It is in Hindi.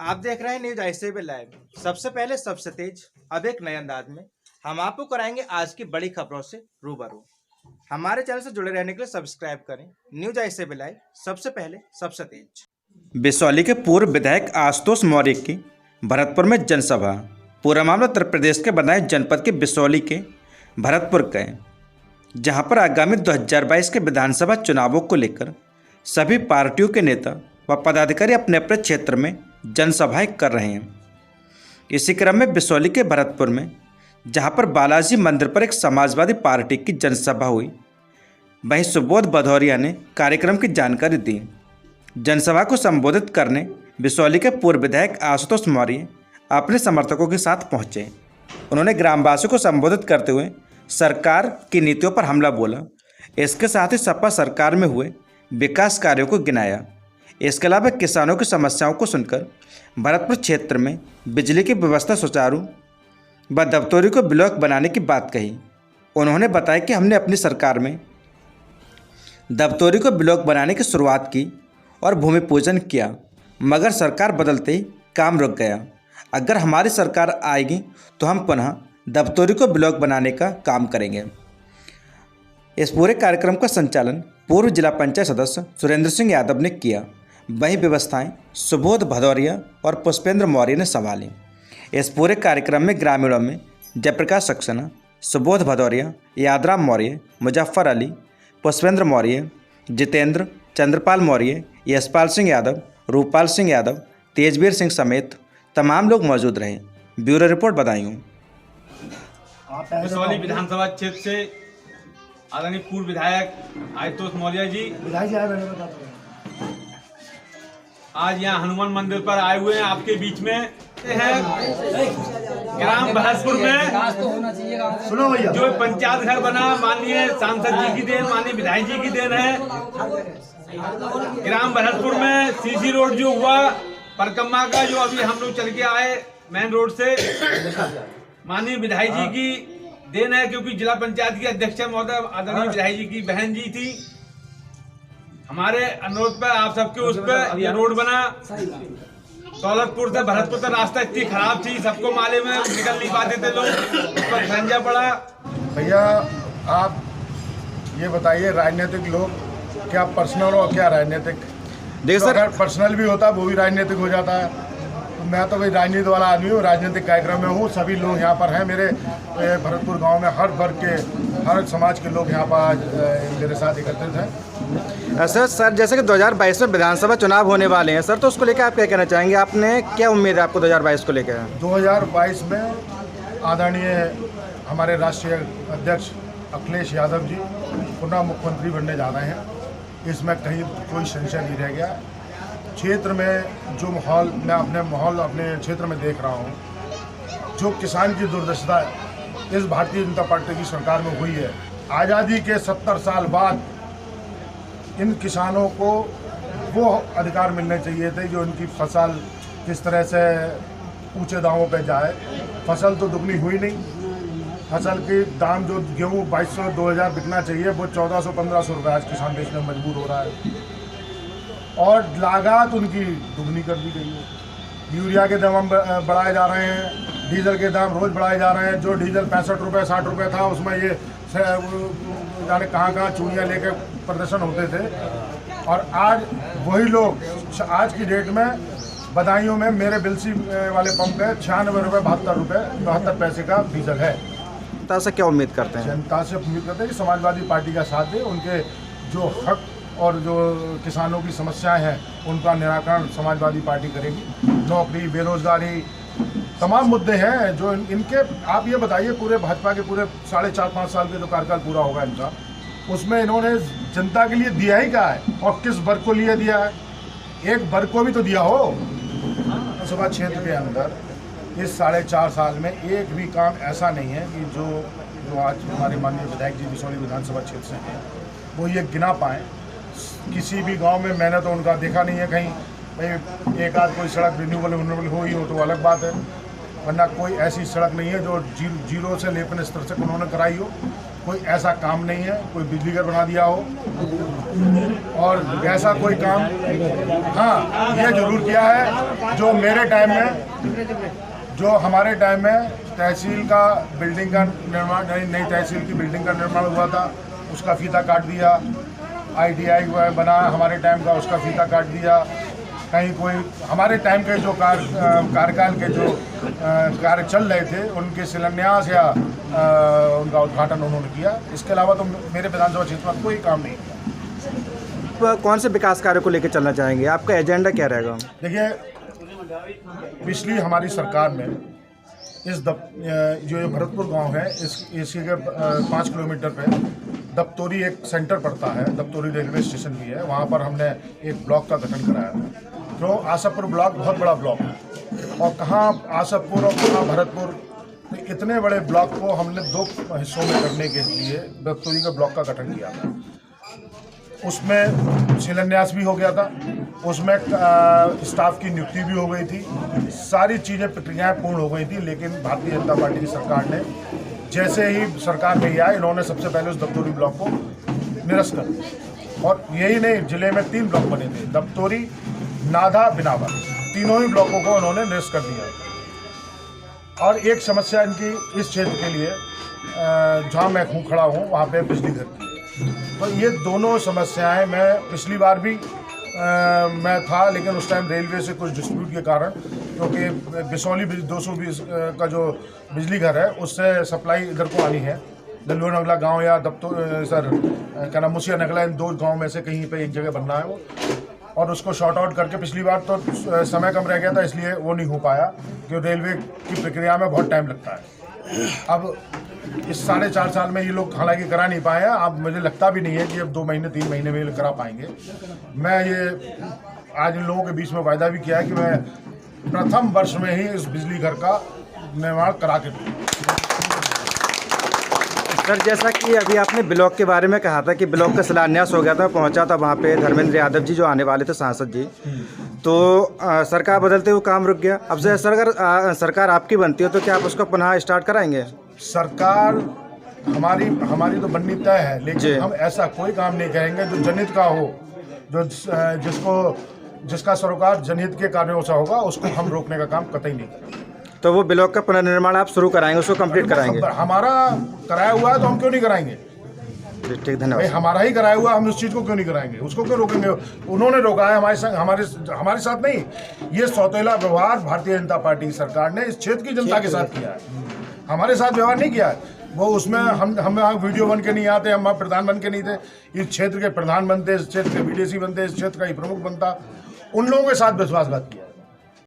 आप देख रहे हैं न्यूज आईसीबी लाइव। सबसे पहले सबसे तेज, अब एक नए अंदाज में हम आपको कराएंगे आज की बड़ी खबरों से रूबरू। हमारे चैनल से जुड़े रहने के लिए सब्सक्राइब करें। न्यूज आईसीबी लाइव, सबसे पहले सबसे तेज। बिसौली के पूर्व विधायक आशुतोष मौर्य की भरतपुर में जनसभा। पूरा मामला उत्तर प्रदेश के बदायूं जनपद के बिसौली के भरतपुर का है, जहां पर आगामी 2022 के विधानसभा चुनावों को लेकर सभी पार्टियों के नेता व पदाधिकारी अपने अपने क्षेत्र में जनसभाएं कर रहे हैं। इसी क्रम में बिसौली के भरतपुर में, जहां पर बालाजी मंदिर पर एक समाजवादी पार्टी की जनसभा हुई, वहीं सुबोध भदौरिया ने कार्यक्रम की जानकारी दी। जनसभा को संबोधित करने बिसौली के पूर्व विधायक आशुतोष मौर्य अपने समर्थकों के साथ पहुंचे। उन्होंने ग्रामवासियों को संबोधित करते हुए सरकार की नीतियों पर हमला बोला। इसके साथ ही सपा सरकार में हुए विकास कार्यों को गिनाया। इसके अलावा किसानों की समस्याओं को सुनकर भरतपुर क्षेत्र में बिजली की व्यवस्था सुचारू व दफ्तरी को ब्लॉक बनाने की बात कही। उन्होंने बताया कि हमने अपनी सरकार में दफ्तरी को ब्लॉक बनाने की शुरुआत की और भूमि पूजन किया, मगर सरकार बदलते ही काम रुक गया। अगर हमारी सरकार आएगी तो हम पुनः दफ्तरी को ब्लॉक बनाने का काम करेंगे। इस पूरे कार्यक्रम का संचालन पूर्व जिला पंचायत सदस्य सुरेंद्र सिंह यादव ने किया। वहीं व्यवस्थाएं सुबोध भदौरिया और पुष्पेंद्र मौर्य ने संभाली। इस पूरे कार्यक्रम में ग्रामीणों में जयप्रकाश सक्सेना, सुबोध भदौरिया, यादराम मौर्य, मुजफ्फर अली, पुष्पेंद्र मौर्य, जितेंद्र, चंद्रपाल मौर्य, यशपाल सिंह यादव, रूपपाल सिंह यादव, तेजवीर सिंह समेत तमाम लोग मौजूद रहे। Bureau report Badaun. बिसौली विधानसभा क्षेत्र से आदरणीय पूर्व विधायक आशुतोष मौर्य जी आज यहाँ हनुमान मंदिर पर आए हुए हैं, आपके बीच में हैं। ग्राम भरतपुर में जो पंचायत घर बना, माननीय सांसद जी की देन, माननीय विधायक जी की देन है। ग्राम भरतपुर में सीसी रोड जो हुआ परकम्मा का, जो अभी हम लोग चल के आए मेन रोड से, माननीय विधायक जी की देन है, क्योंकि जिला पंचायत की अध्यक्ष महोदय आदरणीय विधायक जी की बहन जी थी। हमारे अनुरोध पर आप सबके उस पर ये रोड बना। दौलतपुर से भरतपुर तक रास्ता इतनी खराब थी, सबको माले में निकल नहीं पाते थे लोग, उस पर खंजा पड़ा। भैया आप ये बताइए, राजनीतिक लोग क्या पर्सनल और क्या राजनीतिक? देखिए सर, अगर पर्सनल भी होता वो भी राजनीतिक हो जाता है। तो मैं तो भाई राजनीति वाला आदमी हूँ, राजनीतिक कार्यक्रम में हूँ। सभी लोग यहाँ पर हैं। मेरे भरतपुर गांव में हर वर्ग के, हर समाज के लोग यहाँ पर आज मेरे साथ एकत्रित हैं। सर जैसे कि 2022 में विधानसभा चुनाव होने वाले हैं सर, तो उसको लेकर आप क्या कहना चाहेंगे? आपने क्या उम्मीद है आपको 2022 को लेकर? 2022 में आदरणीय हमारे राष्ट्रीय अध्यक्ष अखिलेश यादव जी पुनः मुख्यमंत्री बनने जा रहे हैं। इसमें कहीं कोई संशय नहीं रह गया। क्षेत्र में जो माहौल मैं अपने क्षेत्र में देख रहा हूँ, जो किसान की दुर्दशा इस भारतीय जनता पार्टी की सरकार में हुई है। आज़ादी के 70 साल बाद इन किसानों को वो अधिकार मिलने चाहिए थे जो इनकी फसल किस तरह से ऊंचे दामों पे जाए। फसल तो दुगनी हुई नहीं। फसल की दाम जो गेहूँ 2200-2000 बिकना चाहिए, वो 1400-1500 रुपये आज किसान बेचने में मजबूर हो रहा है। और लागत उनकी दुगनी कर दी गई है। यूरिया के दाम बढ़ाए जा रहे हैं, डीजल के दाम रोज़ बढ़ाए जा रहे हैं। जो डीजल 65 रुपये 60 रुपये था, उसमें ये जाने कहाँ चूड़ियाँ लेकर प्रदर्शन होते थे। और आज वही लोग, आज की डेट में बदायूं में मेरे बिलसी वाले पंप पे 96 रुपये 72 पैसे का डीजल है। जनता से क्या उम्मीद करते हैं? जनता से उम्मीद करते हैं कि समाजवादी पार्टी का साथ दे, उनके जो हक और जो किसानों की समस्याएं हैं उनका निराकरण समाजवादी पार्टी करेगी। नौकरी, बेरोजगारी, तमाम मुद्दे हैं जो इनके। आप ये बताइए, पूरे भाजपा के पूरे 4.5-5 साल के जो कार्यकाल पूरा होगा इनका, उसमें इन्होंने जनता के लिए दिया ही क्या है और किस वर्ग को लिए दिया है? एक वर्ग को भी तो दिया हो। लोकसभा क्षेत्र के अंदर इस 4.5 साल में एक भी काम ऐसा नहीं है कि जो आज हमारे माननीय विधायक जी बिसौली विधानसभा क्षेत्र से हैं वो ये गिना पाएँ। किसी भी गांव में मैंने तो उनका देखा नहीं है कहीं भाई एक आध कोई सड़क रिन्यूएबल हुई हो तो अलग बात है, वरना कोई ऐसी सड़क नहीं है जो जीरो से लेपन स्तर तक उन्होंने कराई हो। कोई ऐसा काम नहीं है, कोई बिजली घर बना दिया हो और ऐसा कोई काम, हाँ ये जरूर किया है जो मेरे टाइम में, जो हमारे टाइम में तहसील का बिल्डिंग का निर्माण, नई तहसील की बिल्डिंग का निर्माण हुआ था, उसका फीता काट दिया। ITI बना हमारे टाइम का, उसका फीता काट दिया। कहीं कोई हमारे टाइम के जो कार्यकाल के जो कार्य चल रहे थे उनके शिलान्यास या उनका उद्घाटन उन्होंने किया। इसके अलावा तो मेरे विधानसभा क्षेत्र में कोई काम नहीं किया। कौन से विकास कार्य को लेकर चलना चाहेंगे, आपका एजेंडा क्या रहेगा? देखिए, पिछली हमारी सरकार में जो भरतपुर गांव है, इसके 5 किलोमीटर पे दप्तोरी एक सेंटर पड़ता है, दप्तोरी रेलवे स्टेशन भी है, वहाँ पर हमने एक ब्लॉक का गठन कराया था। जो आसफपुर ब्लॉक बहुत बड़ा ब्लॉक है और कहाँ आसफपुर और कहाँ भरतपुर, इतने बड़े ब्लॉक को हमने 2 हिस्सों में करने के लिए दप्तोरी के ब्लॉक का गठन किया था। उसमें शिलान्यास भी हो गया था, उसमें स्टाफ की नियुक्ति भी हो गई थी, सारी चीज़ें प्रक्रियाएं पूर्ण हो गई थी। लेकिन भारतीय जनता पार्टी की सरकार ने जैसे ही सरकार में आया, इन्होंने सबसे पहले उस दप्तोरी ब्लॉक को निरस्त कर दिया। और यही नहीं, जिले में 3 ब्लॉक बने थे, दप्तोरी, नाधा, बिनावर, तीनों ही ब्लॉकों को उन्होंने निरस्त कर दिया। और एक समस्या इनकी इस क्षेत्र के लिए, जहाँ मैं खड़ा हूँ वहाँ पे बिजली घर की है। तो ये दोनों समस्याएं, मैं पिछली बार भी मैं था, लेकिन उस टाइम रेलवे से कुछ डिस्प्यूट के कारण, क्योंकि बिसौली 220 का जो बिजली घर है उससे सप्लाई इधर को आनी है, दलुआ नगला गांव या क्या नाम, मुसिया नगला, इन 2 गांव में से कहीं पे एक जगह बनना है वो, और उसको शॉर्ट आउट करके पिछली बार तो समय कम रह गया था, इसलिए वो नहीं हो पाया, क्योंकि रेलवे की प्रक्रिया में बहुत टाइम लगता है। अब इस 4.5 साल में ये लोग हालांकि करा नहीं पाए हैं। अब मुझे लगता भी नहीं है कि अब 2 महीने 3 महीने में ये करा पाएंगे। मैं ये आज इन लोगों के बीच में वायदा भी किया है कि मैं प्रथम वर्ष में ही इस बिजली घर का निर्माण करा के दूँगा। सर, जैसा कि अभी आपने ब्लॉक के बारे में कहा था कि ब्लॉक का शिलान्यास हो गया था, पहुंचा था वहाँ पे धर्मेंद्र यादव जी जो आने वाले थे सांसद जी, तो सरकार बदलते हुए काम रुक गया। अब से सरकार आपकी बनती है तो क्या आप उसको पुनः स्टार्ट कराएंगे? सरकार हमारी तो बननी तय है, लेकिन हम ऐसा कोई काम नहीं करेंगे जो जनहित का हो, जो जिसका सरोकार जनहित के कार्यों से होगा, उसको हम रोकने का काम कतई नहीं करेंगे। तो वो ब्लॉक का पुनर्निर्माण आप शुरू कराएंगे, उसको कंप्लीट कराएंगे? हमारा कराया हुआ है तो हम क्यों नहीं कराएंगे? ठीक, धन्यवाद। हमारा ही कराया हुआ, हम उस चीज़ को क्यों नहीं कराएंगे? उसको क्यों रोकेंगे? उन्होंने रोका है, हमारे साथ नहीं। ये सौतेला व्यवहार भारतीय जनता पार्टी की सरकार ने इस क्षेत्र की जनता के साथ किया है, हमारे साथ व्यवहार नहीं किया है। वो उसमें हम वीडियो बन के नहीं आते, हम प्रधान बन के नहीं थे, इस क्षेत्र के प्रधान बनते, इस क्षेत्र के BDC बनते, इस क्षेत्र का ही प्रमुख बनता, उन लोगों के साथ विश्वासघात किया।